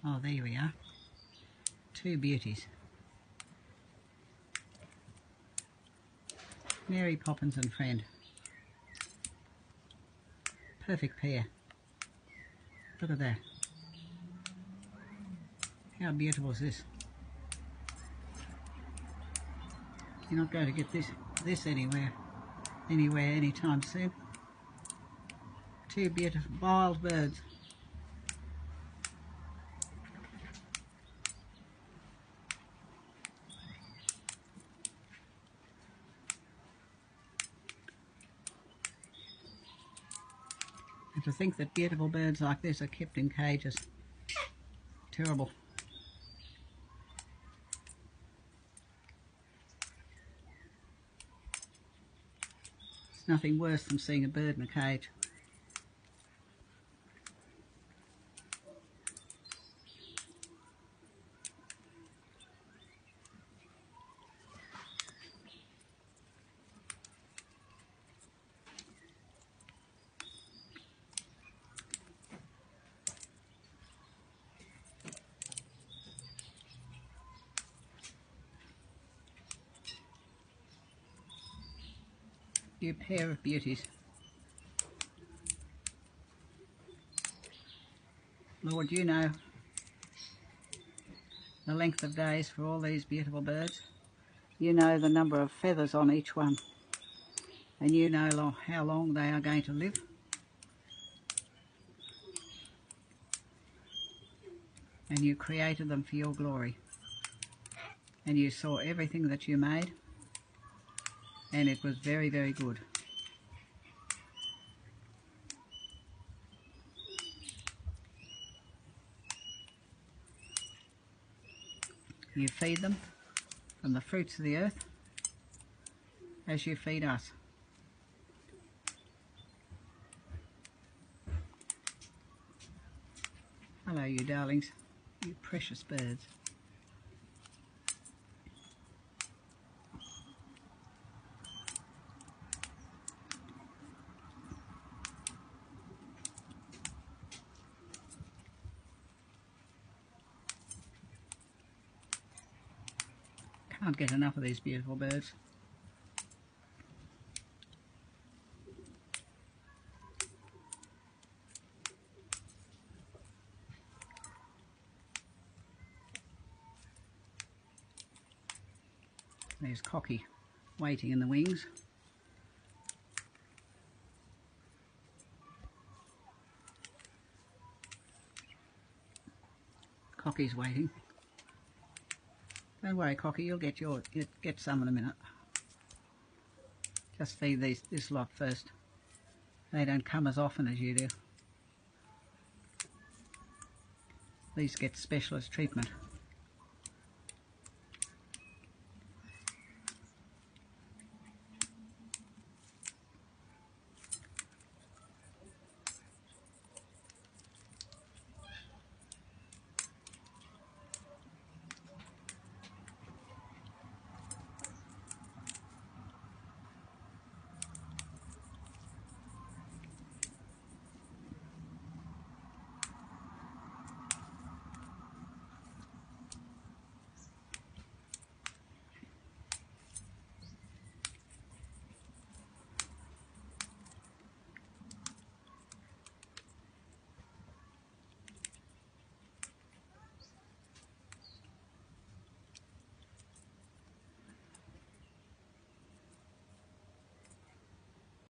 Oh, there we are. Two beauties. Mary Poppins and friend. Perfect pair. Look at that. How beautiful is this? You're not going to get this anywhere anytime soon. Two beautiful wild birds. And to think that beautiful birds like this are kept in cages. Terrible. It's nothing worse than seeing a bird in a cage. You pair of beauties. Lord, you know the length of days for all these beautiful birds. You know the number of feathers on each one. And you know how long they are going to live. And you created them for your glory. And you saw everything that you made. And it was very, very good. You feed them from the fruits of the earth as you feed us. Hello, you darlings, you precious birds. Can't get enough of these beautiful birds. There's Cocky waiting in the wings. Cocky's waiting. Don't worry, Cocky, you'll get some in a minute. Just feed this lot first. They don't come as often as you do. These get specialist treatment.